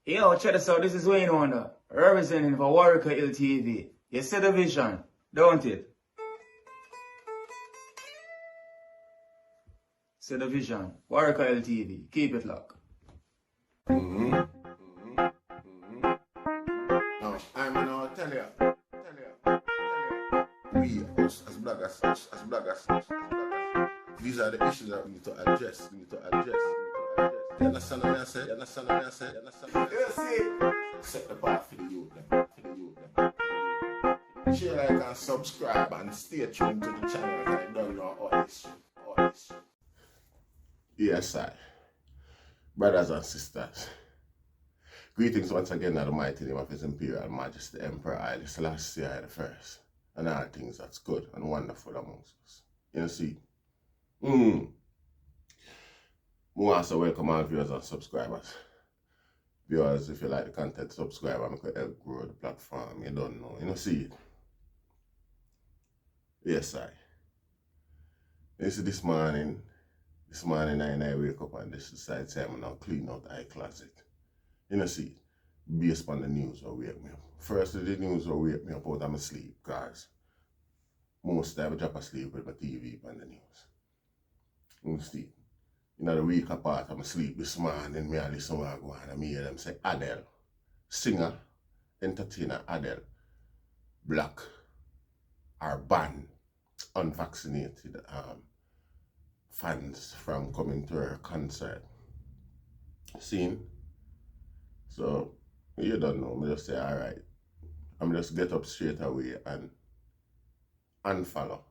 Yo, check this out. This is Wayne Wonder, representing for Warwick Hill TV. You see the vision, don't it? See the vision. Warwick Hill TV. Keep it locked. Now, I'm gonna tell you. We, us as bloggers, these are the issues that we need to address. You understand what I say? You see? Set the path for the youth. Share, like, and subscribe and stay tuned to the channel. I don't know all this. Yes, I. Brothers and sisters. Greetings once again in the mighty name of His Imperial Majesty Emperor Haile Selassie I I, and all things that's good and wonderful amongst us. You see? We want to welcome all viewers and subscribers. Viewers, if you like the content, subscribe and make it help grow the platform. You don't know. You see it? Yes, I. You see, this morning I wake up and this decide to say I'm going to clean out my closet. You see, based on the news will wake me up. First, the news will wake me up out of my sleep, because most of the time I drop asleep with my TV on the news. You see, the week apart of my sleep this morning, I listen to what go on and I hear them say Adele, singer, entertainer Adele, black or ban unvaccinated fans from coming to her concert. See? So, you don't know, I just say, alright, I'm just get up straight away and unfollow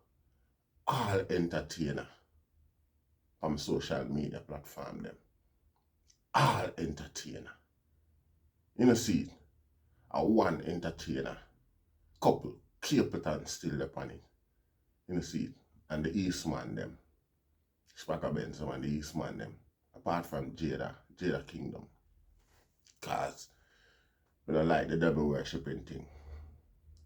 all entertainer from social media platform them. All entertainer. You see it? A one entertainer, couple, Capleton still upon it. You see it? And the Eastman them. Spaka Benson and the Eastman them. Apart from Jada Kingdom. Because we don't like the devil worshipping thing.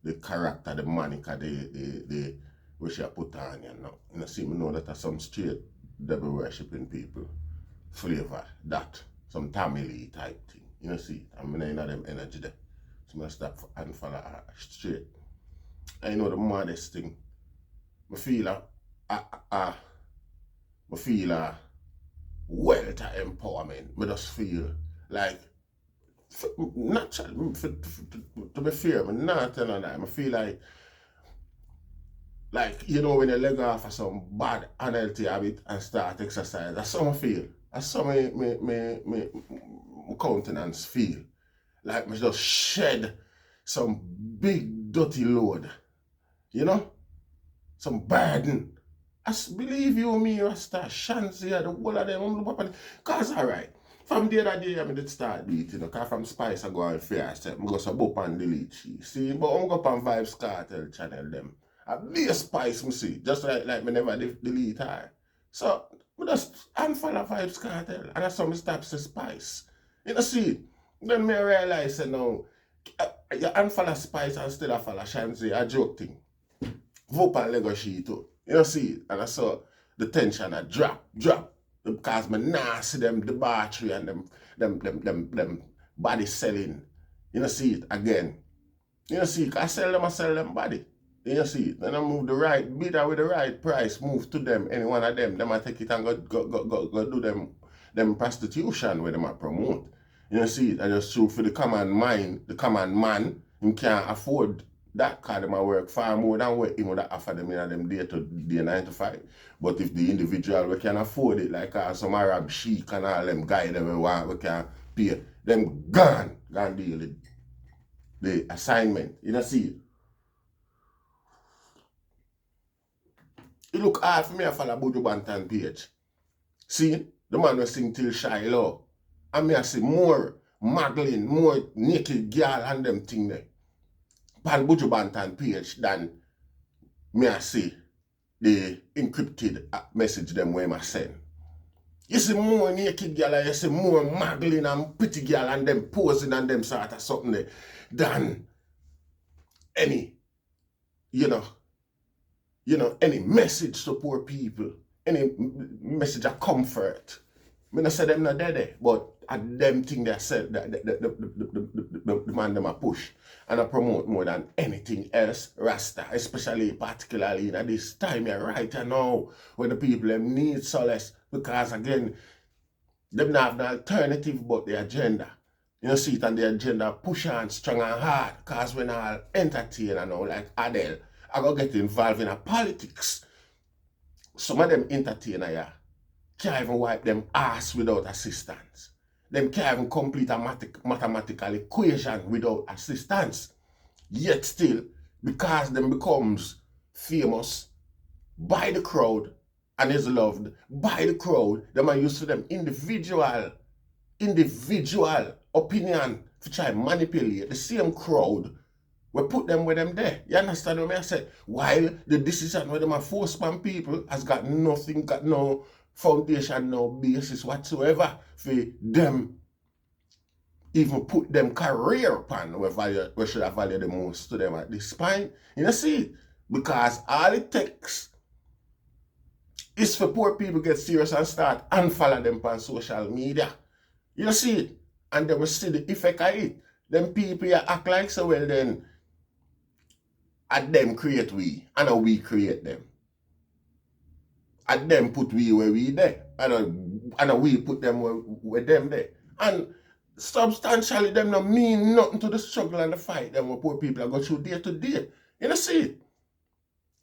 The character, the moniker, the which you put on, you know. You see, me know that there's some straight devil worshipping people flavor that. Some family type thing. You see, I'm in them energy there. So I stop and follow straight. I know the modest thing. I feel wealth empowerment. I just feel like natural, to be fair, I'm not telling that. I feel like, you know, when you leg off of some bad unhealthy habit and start exercise, that's how I feel. That's how my countenance feel. Like I just shed some big dirty load. You know? Some burden. As believe you me, Rasta, Shanzi, the whole of them, because alright. From the other day, I did start do it, you know, because from Spice I go on fast, I go so up and delete she. See, but I'm go up on Vybz Kartel channel them. I be a Spice, me see, just like me never delete her. So, I just unfollow Vybz Kartel, and that's how I stop to Spice. You know, see, then me realize, you know, you unfollow Spice and still follow Shanzi, a joke thing. Vope and Lego she too. You know, see, and I saw the tension a drop. Because me nah see them debauchery and them body selling. You know, see it again. You know, see, I sell them body. You know, see it. Then I move the right bidder with the right price, move to them, any one of them I take it and go do them prostitution where them I promote. You know, see it. I just shoot for the common man, him can't afford that card them work far more than what him would offer them in them day to day 9 to 5. But if the individual we can afford it, like some Arab sheik and all them guy them we can pay, them gone deal with the assignment. You know, see it. It look hard for me to follow Buju Banton page. See, the man will sing till Shiloh. And me I see more Magdalene, more naked girl and them thing there. On Buju Banton page than me I see the encrypted message them where I send. You see more naked girl and you see more Magdalene and pretty girl and them posing and them sort of something there than any, any message to poor people, any message of comfort. Me not say them not dead, but at them thing they said that the man them a push and I promote more than anything else, Rasta, especially particularly in this time here right now when the people them need solace because again them not have the alternative but the agenda. You see it on the agenda push on strong and hard because when I entertain and now like Adele, I go get involved in a politics. Some of them entertainer here can't even wipe them ass without assistance. Them can't even complete a mathematical equation without assistance. Yet still, because them becomes famous by the crowd and is loved by the crowd, them are used to them individual opinion to try and manipulate the same crowd. We put them with them there. You understand what I said? While the decision where them are forced upon people has got nothing, got no foundation, no basis whatsoever for them even put them career upon we should have valued the most to them at this point. You know, see, because all it takes is for poor people get serious and start unfollow them on social media. You know, see it, and they will see the effect of it. Them people here act like so well then at them create we, and how we create them. At them put we where we there, and we put them where them there. And substantially, them not mean nothing to the struggle and the fight them what poor people are going through day to day. You know, see it.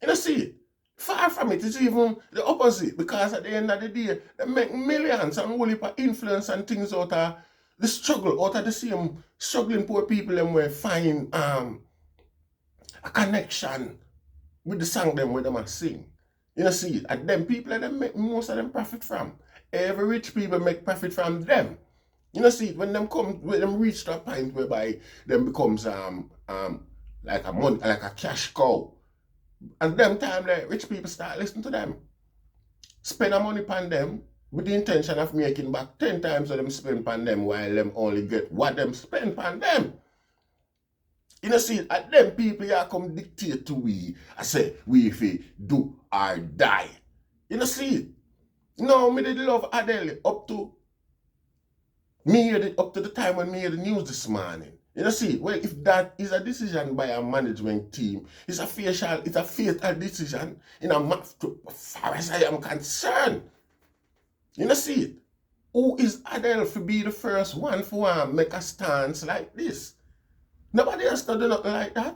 You know, see it. Far from it, it's even the opposite, because at the end of the day, they make millions and whole heap of influence and things out of the struggle, out of the same struggling poor people them will find a connection with the song them where them are sing. You know, see it. And them people that them make most of them profit from. Every rich people make profit from them. You know, see it, when them reach to a point whereby them becomes like a cash cow. And them time like rich people start listening to them. Spend a money upon them with the intention of making back 10 times what them spend upon them while them only get what them spend upon them. You know, see, at them people here come dictate to we. I say, we if we do or die. You know, see it. No, me did love Adele up to the time when me hear the news this morning. You know, see, well, if that is a decision by a management team, it's a fatal decision in as far as I am concerned. You know, see it. Who is Adele to be the first one for make a stance like this? Nobody else to do nothing like that.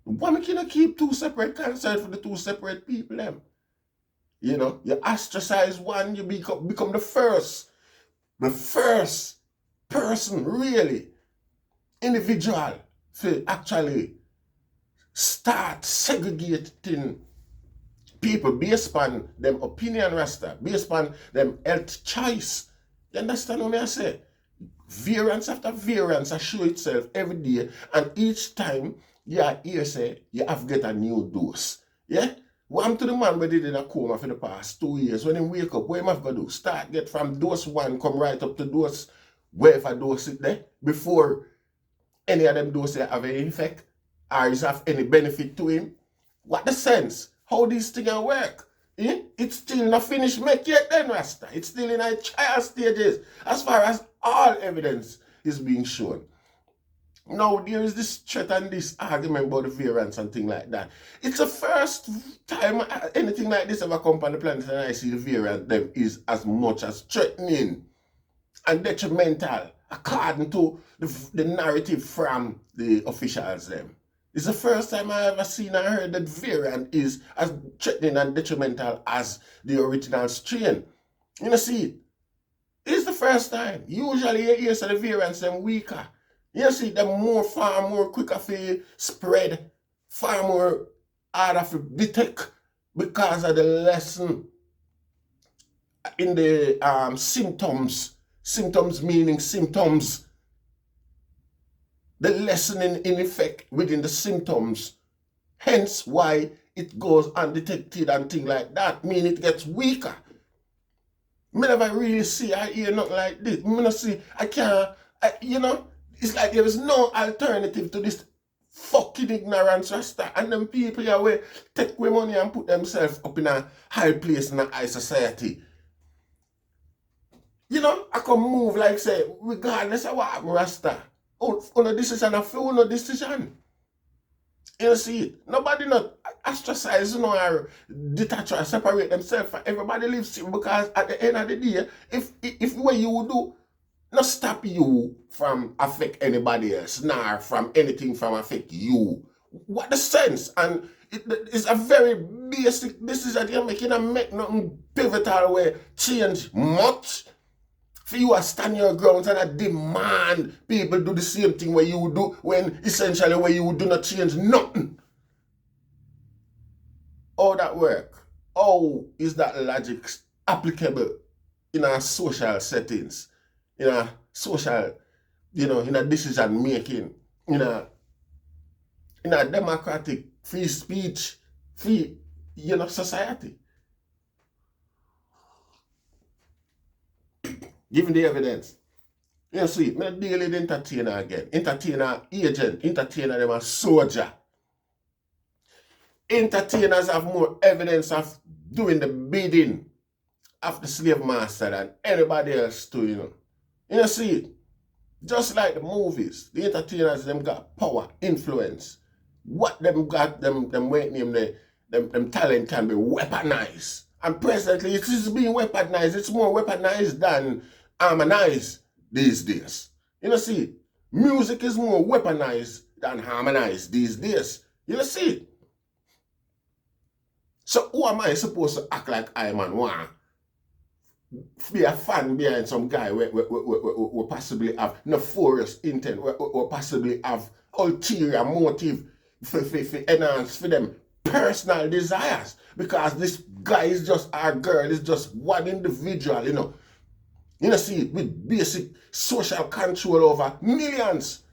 Why we cannot keep two separate concerts for the two separate people them? You know, you ostracize one, you become the first person really individual to actually start segregating people based on them opinion Rasta, based on them health choice. You understand what I say? Variance after variance I show itself every day, and each time you hear say you have get a new dose. Yeah? What to the man who did in a coma for the past 2 years? When he wake up, what him have to do? Start get from dose 1, come right up to dose wherever dose it there before any of them doses have any effect or is have any benefit to him. What the sense? How these things work? Eh? It's still not finished make yet then, Rasta. It's still in a trial stages as far as all evidence is being shown. Now, there is this threat and this argument about the variance and things like that. It's the first time anything like this ever come on the planet and I see the variant them is as much as threatening and detrimental according to the narrative from the officials them. It's the first time I ever seen and heard that variant is as threatening and detrimental as the original strain. You know, see, it's the first time. Usually you hear the variants them weaker. You see, them far more quicker for spread, far more harder for detect because of the lesson in the symptoms. Symptoms meaning symptoms. The lessening in effect within the symptoms. Hence why it goes undetected and things like that. Meaning it gets weaker. Me never really see I hear nothing like this. Me not see, I can't, you know. It's like there is no alternative to this fucking ignorance, Rasta. And them people here will take away money and put themselves up in a high place in a high society. You know, I can move like say, regardless of what happen, Rasta. On a decision, I feel on a decision. You see it. Nobody not ostracize, you know, or detach or separate themselves. Everybody lives because at the end of the day, if what you do not stop you from affect anybody else, nor from anything from affect you. What the sense? And it's a very basic decision you're making and make nothing pivotal way change much. For you to stand your ground and I demand people do the same thing where you do when essentially where you do not change nothing. How that work? How is that logic applicable in our social settings, in a social, you know, in a decision making, in a democratic, free speech, free, you know, society? Given the evidence. You see, me deal with entertainer again. Entertainer agent, entertainer them a soldier. Entertainers have more evidence of doing the bidding of the slave master than anybody else too, you know. You see it? Just like the movies, the entertainers them got power, influence. What them got, them weight name, them talent can be weaponized. And presently it is being weaponized. It's more weaponized than harmonized these days. You know see, music is more weaponized than harmonized these days. You know see. So who am I supposed to act like I am and want? Be a fan behind some guy who possibly have nefarious intent, or possibly have ulterior motive for enhance for them personal desires, because this guy is just, our girl is just one individual, you know. You know see, with basic social control over millions.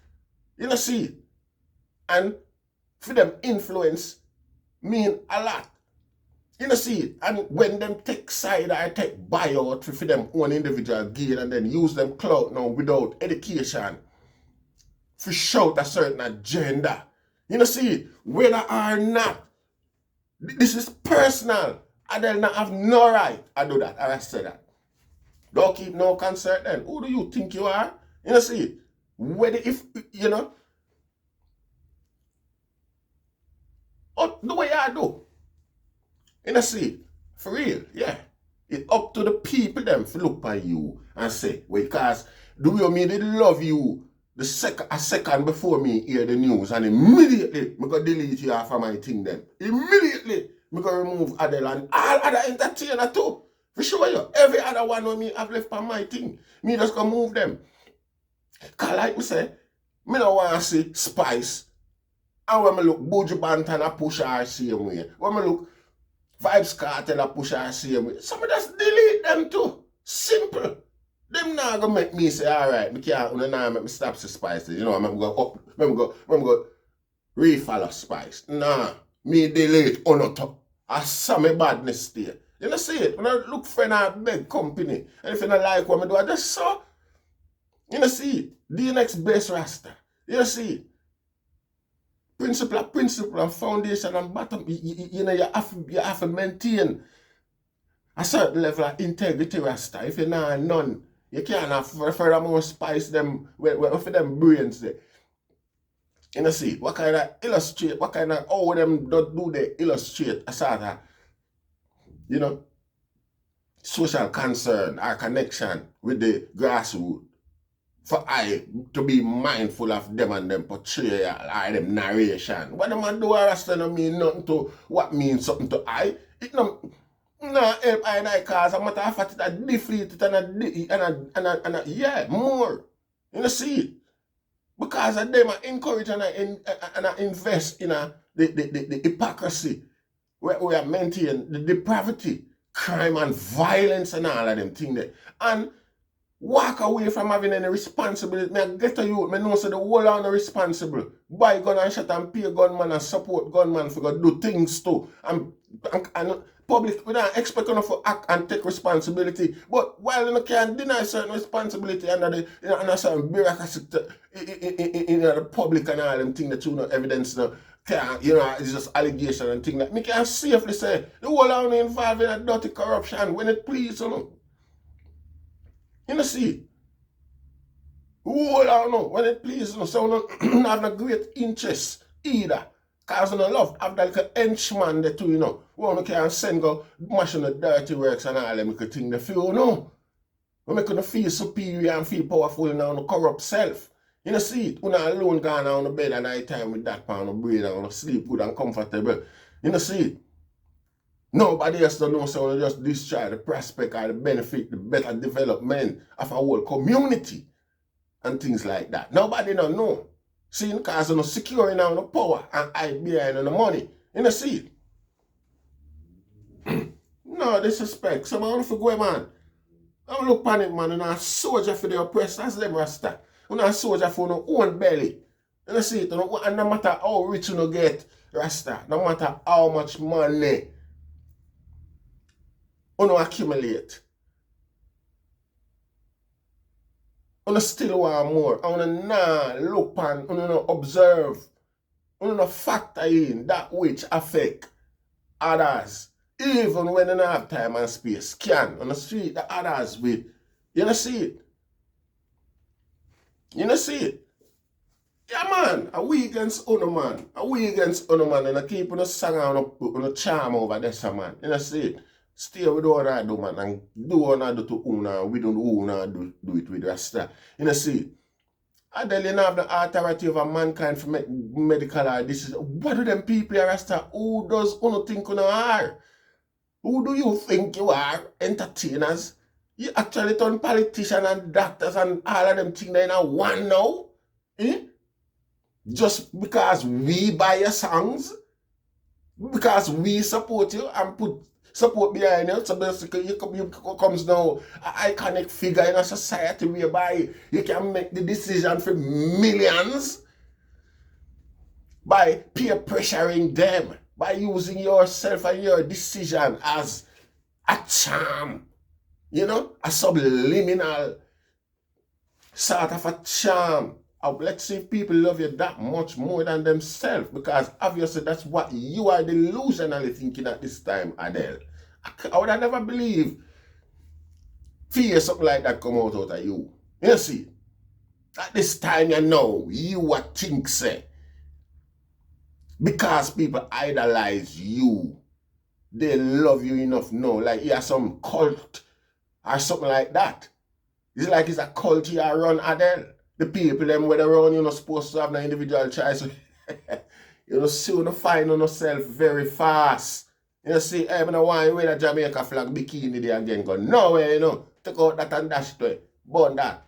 You know see, and for them influence mean a lot. You know see, and when them take side or take buyout for them own individual gain and then use them clout now without education for shout a certain agenda. You know see, whether or not this is personal, and they'll not have no right to do that, or I say that. Don't keep no concern then. Who do you think you are? You know see, whether if, you know, the way I do. You know see, for real, yeah. It's up to the people them to look at you and say, well, because do you mean they love you a second before me hear the news, and immediately me go delete you off of my thing then. Immediately me go remove Adele and all other entertainer too. For sure you. Every other one of me have left on my thing. Me just go move them. Cause like me say, me don't want to see Spice. And when me look Buju Banton a push her same way. When me look Vybz Kartel a push her same way. Some just delete them too. Simple. Them not gonna make me say, alright, me can't make me stop the Spice. You know, I'm go refollow Spice. Nah, me delete on I saw me badness there. You know see it? When I look for a big company, and if you don't like what I do, I just saw. You know see it? The next best Rasta. You know see it? Principle and foundation and bottom. You know, you have to maintain a certain level of integrity, Rasta. If you're not none, you can't have furthermore spice them for them brains there. You know see, what kind of illustrate, what kind of how them do they illustrate a sort of, you know, social concern or connection with the grassroots. For I to be mindful of them and them portrayal or them narration. What them do Rasta no mean nothing to what means something to I. It no help I cause a matter of fact it deflate it and yeah, more. You know see it? Because of them I encourage and I invest in the hypocrisy where we are maintain the depravity, crime and violence and all of them things there. And walk away from having any responsibility. Me get to you, me know so the whole are responsible. Buy gun and shot and pay gunman and support gunman for go do things too. And public, we don't expect enough to act and take responsibility. But while you can't deny certain responsibility under the under certain bureaucracy in the public and all them things that you know evidence no can't, you know, it's just allegation and things like me can safely say the whole are involved in a dirty corruption when it please you know. You know, see, I don't know, when it pleases you, so you have no great interest either. Because you know, love, have that like a henchman there too, you know. One can send go mashing the dirty works and all them thing they feel, you know. We make you feel superior and feel powerful now on the corrupt self. You know, see it, when alone gone on the bed at night time with that pan on the brain and sleep good and comfortable. You know, see it. Nobody else don't know, so you just destroy the prospect or the benefit, the better development of a whole community and things like that. Nobody don't know. See, because you're not securing on the power and hide behind on the money. You know, see it. No disrespect. So I want to go, man. I don't look panic, man. You're not a soldier for the oppressed. That's them Rasta. You're not a soldier for your own belly. You know, see it. And no matter how rich you get, Rasta, no matter how much money you accumulate, you still want more. You not look and you not observe, you not factor in that which affect others. Even when you don't have time and space, scan on the street the others with. You know see it? You know see it? Yeah, man. A we against uno, man. A we against uno, man. And I keep on the song on the charm over there, man. You know see it? Stay with what I do, man. And do what I do to una. We don't wanna do it with Rasta. You know see it? I tell you, have the authority over mankind for medical or this is. What do them people here, Rasta? Who does uno think uno are? Who do you think you are? Entertainers? You actually turn politicians and doctors and all of them things in a one now? Eh? Just because we buy your songs? Because we support you and put support behind you? So basically you comes now an iconic figure in a society whereby you can make the decision for millions by peer pressuring them. By using yourself and your decision as a charm, you know, a subliminal sort of a charm. Let's see if people love you that much more than themselves, because obviously that's what you are delusionally thinking at this time, Adele. I would have never believed fear something like that come out of you. You see, at this time you know, you what think say. Because people idolize you. They love you enough now. Like you are some cult or something like that. It's like it's a cult you are run, Adele. The people them where they run, you're not supposed to have no individual choice. You know, soon find on yourself very fast. You know, see, I don't want to wear a Jamaica flag bikini there again. Go, no way, you know. Take out that and dash to it. Burn that.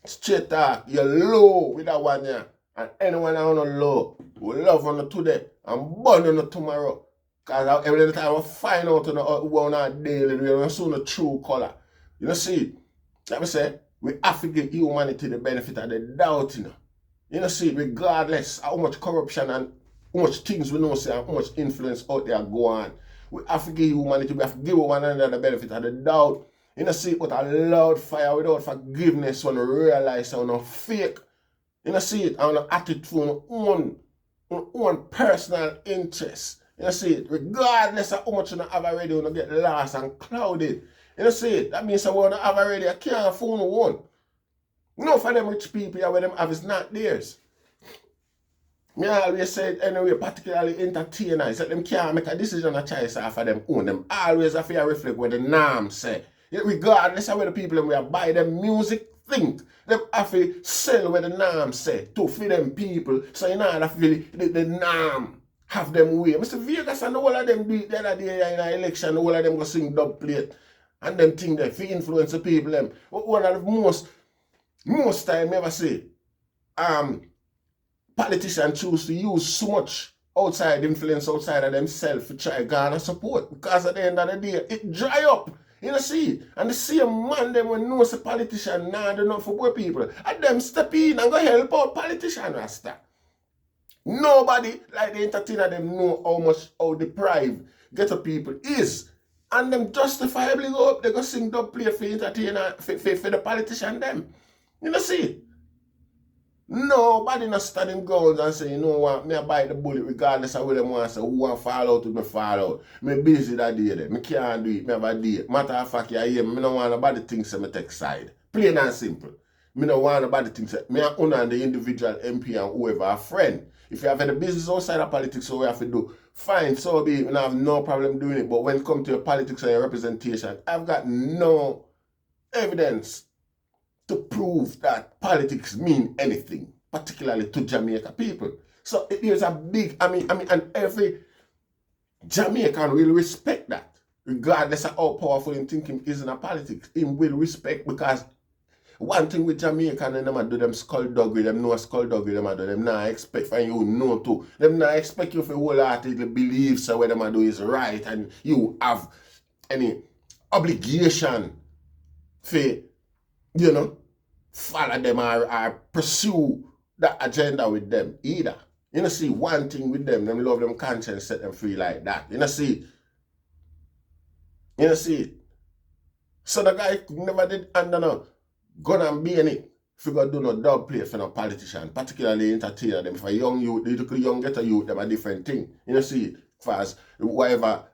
Straight talk. You're low with that one, yeah. And anyone on a low will love on it today and burn on it tomorrow. Because every time I find out who on our daily, we're soon a true color. You know, see, let me say, we have to give humanity the benefit of the doubt, you know. You know, see, regardless how much corruption and how much things we know, see, and how much influence out there go on. We have to give humanity, we have to give one another the benefit of the doubt. You know, see, but a loud fire without forgiveness when we realize how no fake. You know, see it on an attitude for own personal interest. You know, see it, regardless of how much you have already, you get lost and clouded. You know, see it, that means I want to have already, I can't afford one. No, for them rich people, where them have is not theirs. Me always say anyway, particularly entertainers, that them can't make a decision or choice after them own. Them always have to reflect what the norm say. Regardless of where the people them will buy them music, think. Them have to sell where the norm say to feed them people. So you know that the norm have them way. Mr. Vegas and all of them do it the other day in an election, all of them go sing dub plate. And them think that if you influence the people them. One of the most time ever say, politicians choose to use so much outside influence outside of themselves to try garner support. Because at the end of the day, it dry up. You know, see, and the same man them when knows a politician now do not for poor people. And them step in and go help out politician Rasta. Nobody like the entertainer them know how deprived ghetto people is. And them justifiably go up, they go sing dub play for entertainer for the politician them. You know, see. Nobody not standing grounds and say, you know what, me I bite the bullet regardless of whether them want to say who want fall out with me fall out. Me busy that day there. Me can't do it. Me have a day. Matter of fact, you hear me no want nobody think say me take side. Plain and simple. Me no want nobody think say me and Una and the individual MP and whoever a friend. If you have any business outside of politics, so we have to do, fine, so be it. I have no problem doing it. But when it comes to your politics and your representation, I've got no evidence to prove that politics mean anything, particularly to Jamaica people. So there's a big, and every Jamaican will respect that, regardless of how powerful him thinking is in a politics. Him will respect, because one thing with Jamaican and them do them skullduggery, them know skullduggery, them do them not expect for you know to. Them not expect you for wholeheartedly believe so what them do is right and you have any obligation for, you know, follow them or pursue that agenda with them either. You know, see, one thing with them love them conscience, set them free like that. You know, see. So the guy never did under no gun and being it. If you go do no dub play for no politician, particularly entertainer them. For young youth, the young get a youth, them a different thing. You know, see, fast whatever.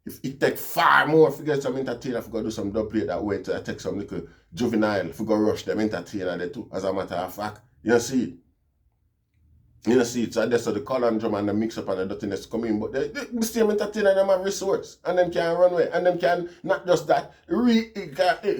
If it take far more if you get some entertainer, if you go do some dub play that way to take some little juvenile, if you go rush them entertainer there too, as a matter of fact. You know, see. You know, see, so that's how the conundrum and the mix up and the dirtiness come in. But the same entertainer, them have resource. And them can run away. And them can, not just that,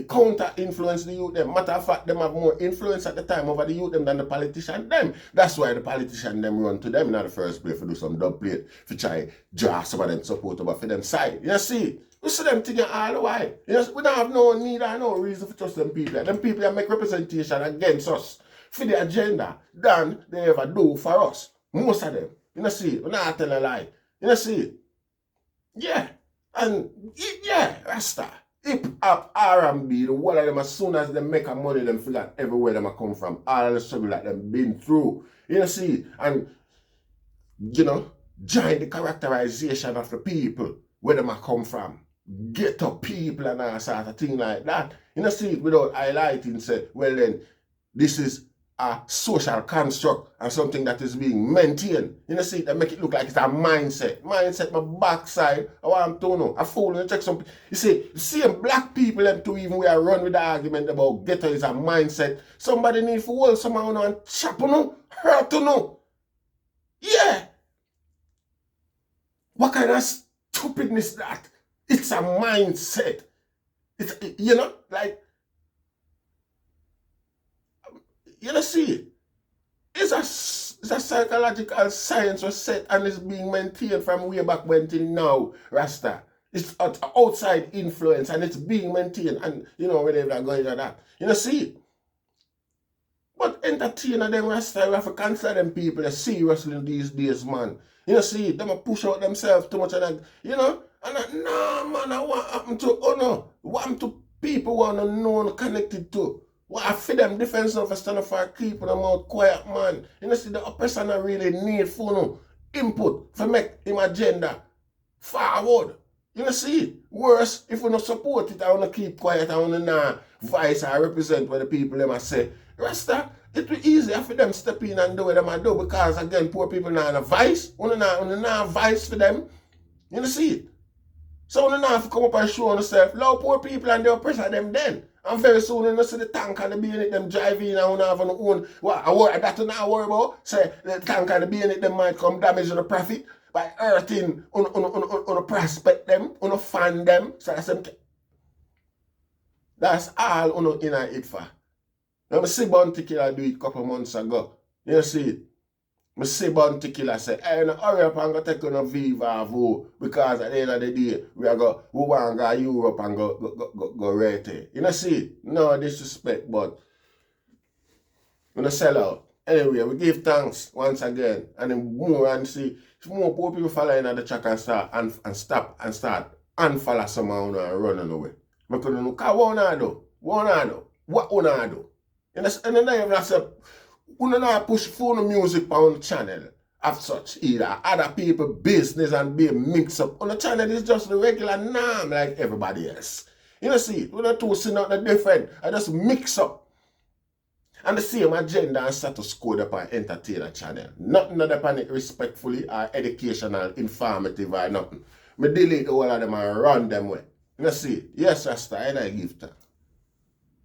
counter-influence the youth them. Matter of fact, them have more influence at the time over the youth them than the politician them. That's why the politician them run to them in the first place, for do some dub plate, for try draw some of them support over for them side. You know, see, we see them thinking all the while. You know, we don't have no need or no reason for trust them people. Them people that make representation against us for the agenda than they ever do for us. Most of them. You know, see, we're not telling a lie. You know, see, yeah. And, yeah, Rasta, hip hop, R&B, the whole of them, as soon as they make a money, them forget everywhere them come from. All of the struggle that them been through. You know, see, and, you know, join the characterization of the people, where them come from. Get up people and all sort of thing like that. You know, see it without highlighting, say, well then, this is a social construct and something that is being maintained. You know, see, they make it look like it's a mindset. Mindset, my backside, I want to know. A fool, you check some. You see, same black people them too, even we are run with the argument about ghetto is a mindset. Somebody need to hold someone and chop no, hurt to know. Yeah. What kind of stupidness that? It's a mindset. It's, you know, like, you know, see, it's a psychological science was set and is being maintained from way back when till now, Rasta. It's outside influence and it's being maintained, and you know where they're going on that. You know, see. But entertainer them Rasta, we have to consider them people seriously these days, man. You know, see, them a push out themselves too much and that, you know, and no man, I want happen to what happened to people want to know and connected to. What I feel them defense of a stand up for keeping them out quiet, man. You know, see, the person that really need for input to make him agenda forward. You know, see, worse, if we don't support it, I want to keep quiet, I want to not voice or represent what the people them say. Rasta, it will be easier for them step in and do what them do, because again, poor people not have a voice. We don't have voice for them. You know, see it. So we don't have to come up and show themselves, love poor people and the oppressor them then. And very soon you see the tank and the bayonet them drive in and have an own. What that you not worry about? Say the tank and the bayonet them might come damage the profit by hurting on prospect them, on fan them. So that's all on in it for. Now I see Bounty Killer do it a couple months ago. You see it? I see Bounty Killer say, hey, no, hurry up and go take on a Viva Vo, because at the end of the day, we want to go to Europe and go right there. You know, see, no disrespect, but we don't sell out. Anyway, we give thanks once again, and then more and see, if more poor people follow in the track and start and stop and start and follow someone and run away. Because you know, what wanna do? And then I say, we don't push phone music on the channel of such either. Other people business and be mixed up. On the channel is just the regular norm like everybody else. You know, see, we don't see nothing different. I just mix up. And the same agenda and status quo upon entertainer channel. Nothing upon it respectfully or educational, informative or nothing. Me delete all of them and run them way. You see, yes, Rasta, and I give that.